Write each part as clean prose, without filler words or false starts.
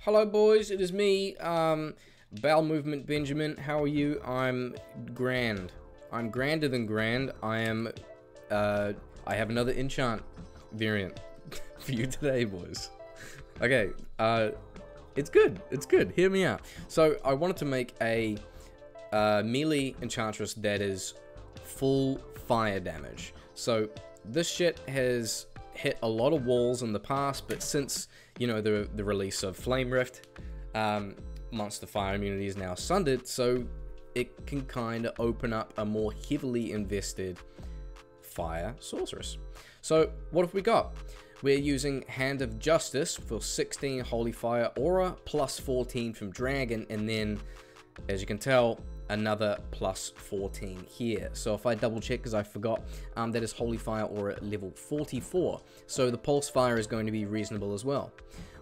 Hello boys, it is me, Bowel Movement Benjamin. How are you? I'm grand. I'm grander than grand. I have another enchant variant for you today, boys. Okay, it's good, hear me out. So, I wanted to make a melee enchantress that is full fire damage. So, this shit has hit a lot of walls in the past, but since, you know, the release of Flame Rift, monster fire immunity is now sundered, so it can kind of open up a more heavily invested fire sorceress. So what have we got? We're using Hand of Justice for 16 Holy Fire Aura, plus 14 from Dragon, and then, as you can tell, another plus 14 here. So if I double check, because I forgot, that is Holy Fire Aura level 44. So the Pulse Fire is going to be reasonable as well.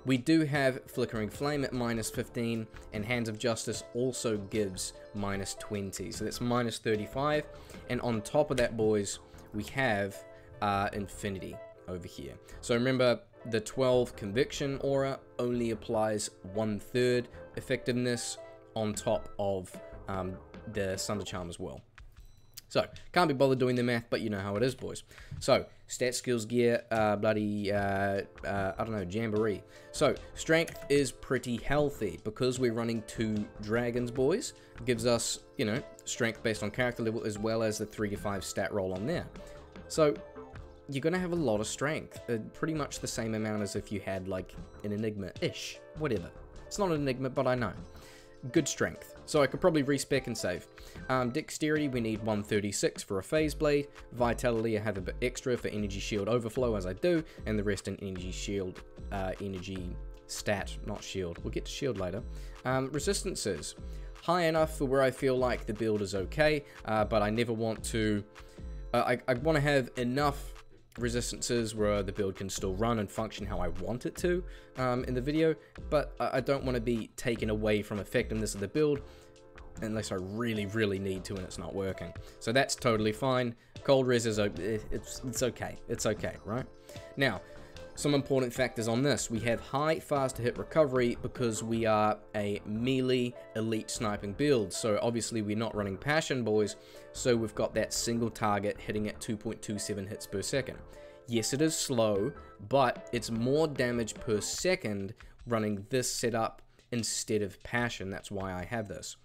We do have Flickering Flame at minus 15, and Hands of Justice also gives minus 20. So that's minus 35. And on top of that, boys, we have Infinity over here. So remember, the 12 Conviction Aura only applies 1/3 effectiveness on top of the Sunder Charm as well. So, can't be bothered doing the math, but you know how it is, boys. So, stat, skills, gear, I don't know, jamboree. So, strength is pretty healthy because we're running 2 dragons, boys. It gives us, you know, strength based on character level as well as the 3 to 5 stat roll on there. So, you're going to have a lot of strength. Pretty much the same amount as if you had, like, an Enigma-ish. Whatever. It's not an Enigma, but I know. Good strength. So I could probably respec and save. Dexterity, we need 136 for a phase blade. Vitality, I have a bit extra for energy shield overflow as I do, and the rest in energy shield, energy stat, not shield. We'll get to shield later. Resistances, high enough for where I feel like the build is okay, but I never want to, I want to have enough resistances where the build can still run and function how I want it to in the video, but I don't want to be taken away from effectiveness of the build unless I really need to and it's not working. So that's totally fine. Cold res is it's okay, right? Now, some important factors on this. We have high fast hit recovery because we are a melee elite sniping build. So obviously we're not running passion, boys. So we've got that single target hitting at 2.27 hits per second. Yes, it is slow, but it's more damage per second running this setup instead of passion. That's why I have this.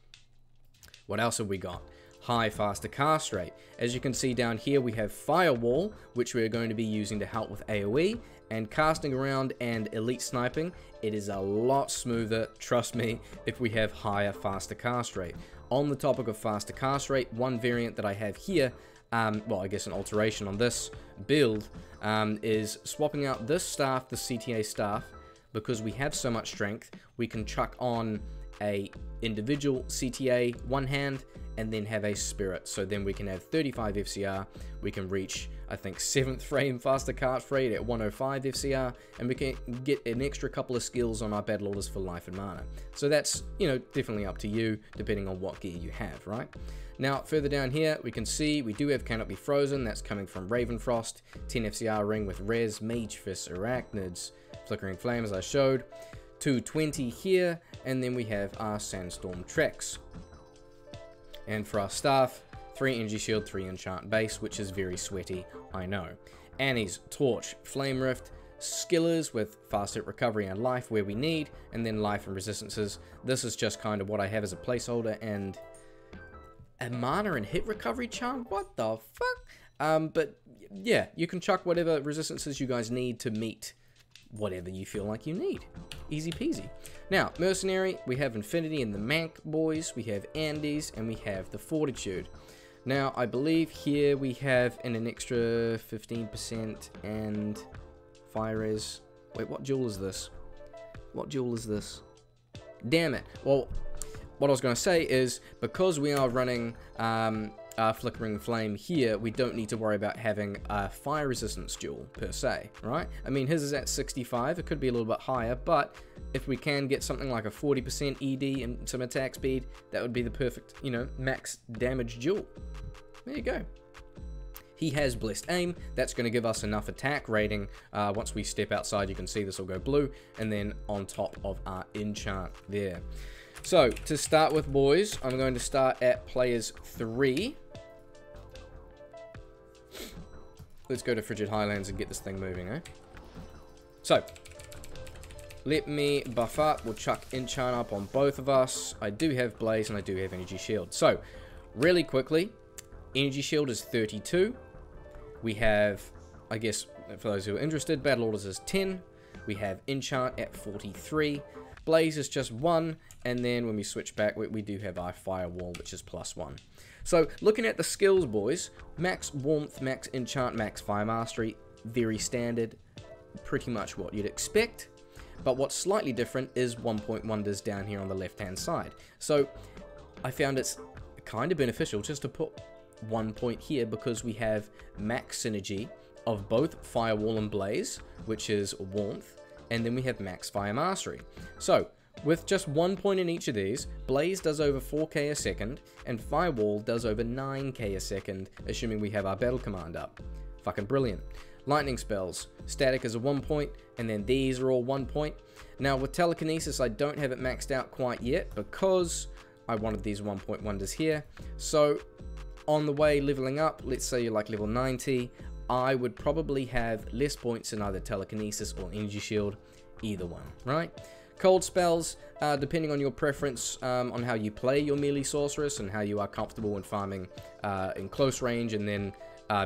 What else have we got? High faster cast rate. As you can see down here, we have Firewall, which we're going to be using to help with AoE, and casting around and elite sniping. It is a lot smoother, trust me, if we have higher faster cast rate. On the topic of faster cast rate, one variant that I have here, well, I guess an alteration on this build, is swapping out this staff, the CTA staff, because we have so much strength, we can chuck on a individual CTA one hand and then have a spirit, so then we can have 35 FCR, we can reach, I think, 7th frame faster cast rate at 105 FCR, and we can get an extra couple of skills on our battle orders for life and mana. So that's, you know, definitely up to you, depending on what gear you have, right? Now, further down here, we can see we do have Canopy Frozen, that's coming from Ravenfrost, 10 FCR ring with Res, Mage Fist, Arachnids, Flickering Flame as I showed, 220 here, and then we have our Sandstorm Trex. And for our staff, 3 energy shield, 3 enchant base, which is very sweaty, I know. Annie's Torch, Flame Rift, Skillers with fast hit recovery and life where we need, and then life and resistances. This is just kind of what I have as a placeholder, and a mana and hit recovery charm? What the fuck? But yeah, you can chuck whatever resistances you guys need to meet whatever you feel like you need. Easy peasy. Now, Mercenary, we have Infinity and the Mank boys, we have Andes, and we have the Fortitude. Now, I believe here we have an extra 15% and Fire Res. Wait, what jewel is this? What jewel is this? Damn it. Well, what I was going to say is, because we are running Flickering Flame here, we don't need to worry about having a fire resistance jewel per se, right? I mean, his is at 65, it could be a little bit higher, but if we can get something like a 40% ED and some attack speed, that would be the perfect, you know, max damage jewel. There you go. He has Blessed Aim. That's going to give us enough attack rating. Once we step outside, you can see this will go blue. And then on top of our enchant there. So, to start with, boys, I'm going to start at players 3. Let's go to Frigid Highlands and get this thing moving, eh? So, let me buff up. We'll chuck enchant up on both of us. I do have Blaze and I do have Energy Shield. So, really quickly, Energy Shield is 32. We have, I guess, for those who are interested, Battle Orders is 10. We have enchant at 43. Blaze is just 1. And then when we switch back, we do have our Firewall, which is +1. So, looking at the skills, boys, max Warmth, max Enchant, max Fire Mastery, very standard, pretty much what you'd expect. But what's slightly different is 1-point wonders down here on the left-hand side. So, I found it's kind of beneficial just to put 1 point here because we have max synergy of both Firewall and Blaze, which is Warmth, and then we have max Fire Mastery. So, with just 1 point in each of these, Blaze does over 4k a second, and Firewall does over 9k a second, assuming we have our Battle Command up. Fucking brilliant. Lightning spells. Static is a 1 point, and then these are all 1 point. Now, with Telekinesis, I don't have it maxed out quite yet, because I wanted these 1 point wonders here. So, on the way leveling up, let's say you're like level 90, I would probably have less points in either Telekinesis or Energy Shield, either one, right? Cold spells, depending on your preference on how you play your melee sorceress and how you are comfortable when farming in close range and then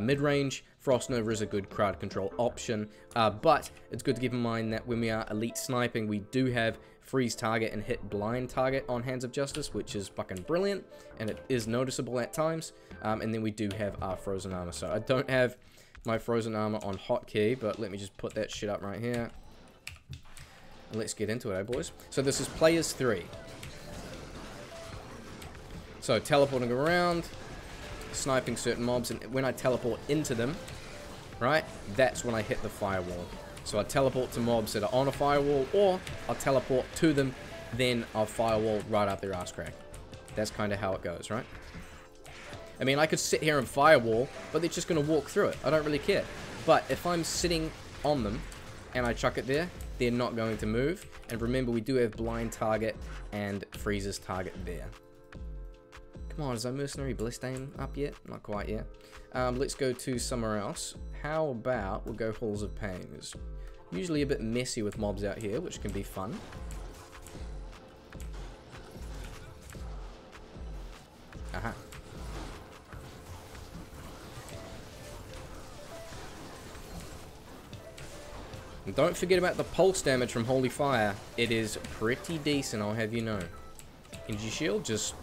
mid-range. Frost Nova is a good crowd control option, but it's good to keep in mind that when we are elite sniping, we do have freeze target and hit blind target on Hands of Justice, which is fucking brilliant, and it is noticeable at times. And then we do have our frozen armor. So I don't have my frozen armor on hotkey, but let me just put that shit up right here. Let's get into it, eh, boys? So this is players 3. So teleporting around, sniping certain mobs, and when I teleport into them, right, that's when I hit the firewall. So I teleport to mobs that are on a firewall, or I'll teleport to them, then I'll firewall right up their ass crack. That's kind of how it goes, right? I mean, I could sit here and firewall, but they're just going to walk through it. I don't really care. But if I'm sitting on them and I chuck it there, they're not going to move. And remember, we do have blind target and freezes target there. Come on, is our mercenary Blessed Aim up yet? Not quite yet. Let's go to somewhere else. How about we'll go Halls of Pain? It's usually a bit messy with mobs out here, which can be fun. Aha. And don't forget about the pulse damage from Holy Fire. It is pretty decent, I'll have you know. Energy Shield just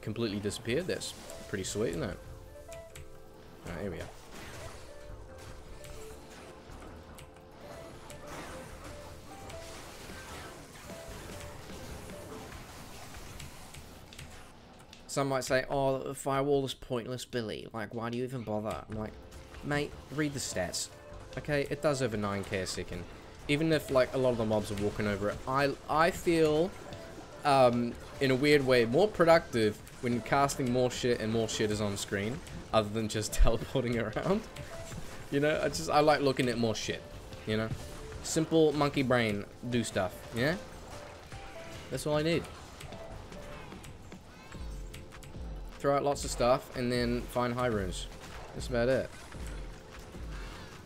completely disappeared. That's pretty sweet, isn't it? Alright, here we are. Some might say, oh, the firewall is pointless, Billy. Like, why do you even bother? I'm like, mate, read the stats. Okay, it does over 9k a second. Even if, like, a lot of the mobs are walking over it, I feel, in a weird way, more productive when casting more shit and more shit is on screen, other than just teleporting around. You know, I like looking at more shit, you know? Simple monkey brain, do stuff, yeah? That's all I need. Throw out lots of stuff, and then find high runes. That's about it.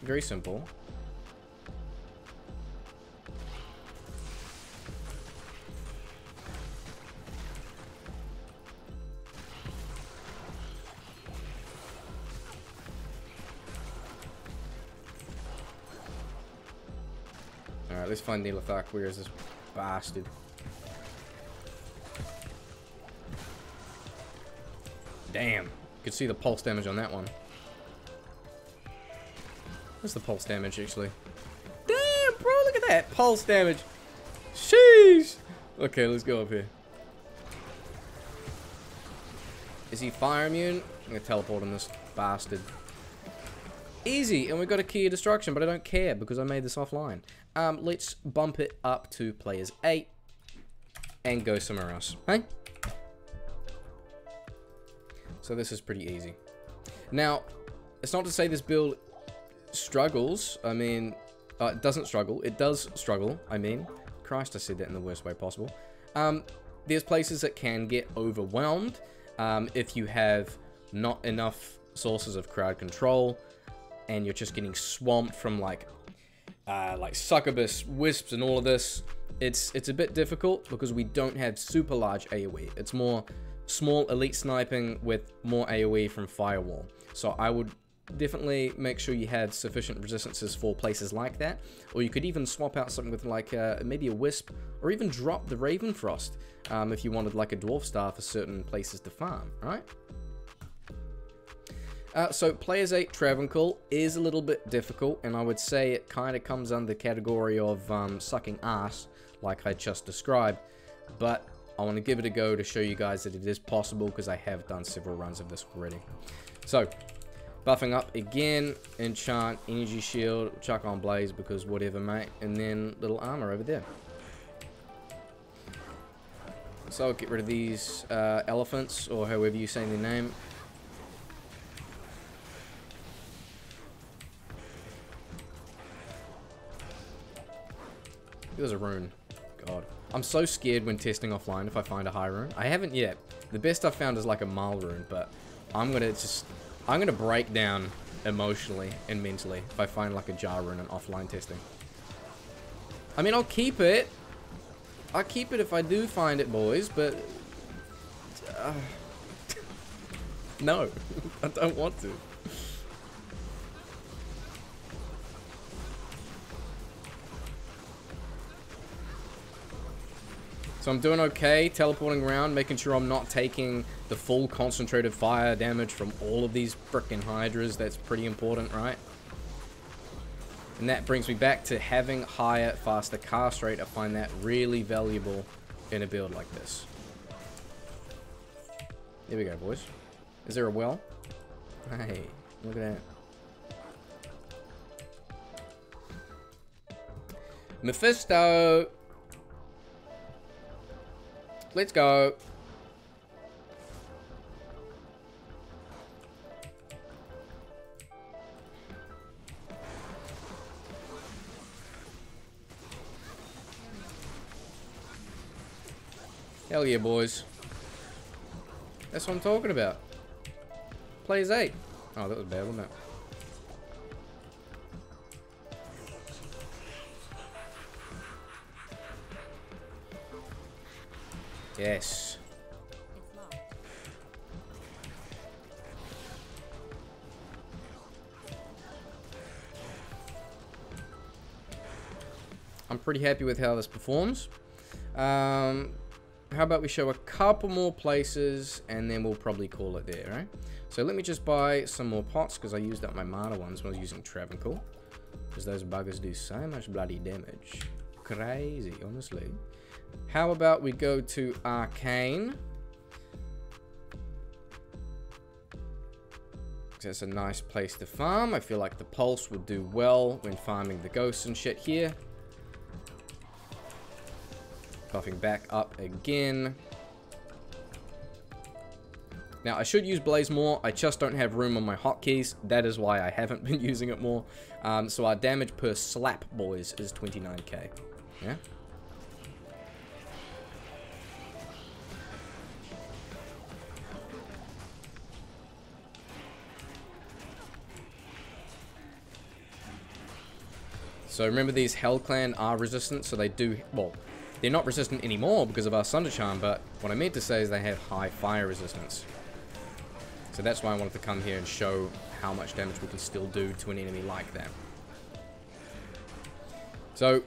Very simple. Alright, let's find Neelathak. Where is this bastard? Damn. You could see the pulse damage on that one. What's the pulse damage, actually? Damn, bro, look at that. Pulse damage. Sheesh. Okay, let's go up here. Is he fire immune? I'm going to teleport on this bastard. Easy, and we got a key of destruction, but I don't care because I made this offline. Let's bump it up to players 8 and go somewhere else. Hey? So this is pretty easy. Now, it's not to say this build struggles. I mean, it doesn't struggle. It does struggle. I mean, Christ, I said that in the worst way possible. There's places that can get overwhelmed if you have not enough sources of crowd control, and you're just getting swamped from like succubus, wisps, and all of this. It's a bit difficult because we don't have super large AoE. It's more small elite sniping with more AoE from firewall. So I would definitely make sure you have sufficient resistances for places like that, or you could even swap out something with like maybe a wisp, or even drop the Raven Frost if you wanted like a dwarf star for certain places to farm, right? So Players 8 Travancore is a little bit difficult, and I would say it kind of comes under the category of sucking ass, like I just described, but I want to give it a go to show you guys that it is possible, because I have done several runs of this already. So, buffing up again, enchant, energy shield, chuck on blaze because whatever, mate, and then little armor over there. So I'll get rid of these elephants, or however you say their name. There's a rune. God. I'm so scared when testing offline if I find a high rune. I haven't yet. The best I've found is like a mile rune, but I'm gonna break down emotionally and mentally if I find like a jar rune in offline testing. I mean, I'll keep it. I'll keep it if I do find it, boys, but no, I don't want to. So I'm doing okay, teleporting around, making sure I'm not taking the full concentrated fire damage from all of these frickin' hydras. That's pretty important, right? And that brings me back to having higher, faster cast rate. I find that really valuable in a build like this. There we go, boys. Is there a well? Hey, look at that. Mephisto! Let's go. Hell yeah, boys. That's what I'm talking about. Players 8. Oh, that was bad, wasn't it? Yes. I'm pretty happy with how this performs. How about we show a couple more places and then we'll probably call it there, right? So let me just buy some more pots because I used up my mana ones when I was using Travancore. Because those buggers do so much bloody damage. Crazy, honestly. How about we go to Arcane? That's a nice place to farm. I feel like the Pulse would do well when farming the ghosts and shit here. Buffing back up again. Now, I should use Blaze more. I just don't have room on my hotkeys. That is why I haven't been using it more. So our damage per slap, boys, is 29k. Yeah? So remember, these Hell Clan are resistant, so they do, well, they're not resistant anymore because of our Sunder Charm, but what I meant to say is they have high fire resistance. So that's why I wanted to come here and show how much damage we can still do to an enemy like that. So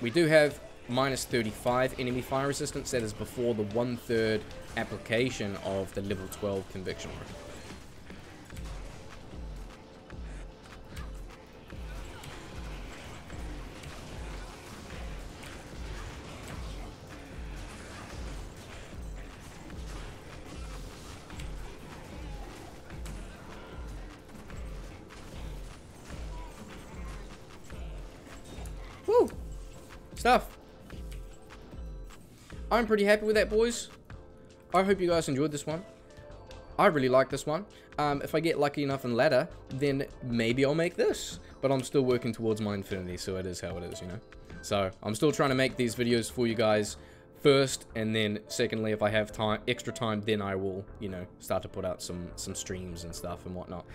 we do have minus 35 enemy fire resistance. That is before the 1/3 application of the level 12 conviction rune. Woo! Stuff. I'm pretty happy with that, boys. I hope you guys enjoyed this one. I really like this one. If I get lucky enough in ladder, then maybe I'll make this. But I'm still working towards my infinity, so it is how it is, you know? So, I'm still trying to make these videos for you guys first, and then secondly, if I have time, extra time, then I will, you know, start to put out some streams and stuff and whatnot.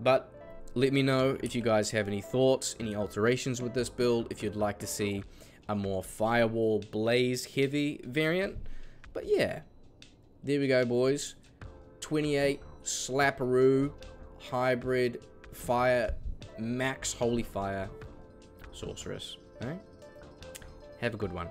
But let me know if you guys have any thoughts, any alterations with this build, if you'd like to see a more firewall blaze heavy variant. But yeah, there we go, boys. 28 slapperoo hybrid fire max holy fire sorceress. All right, have a good one.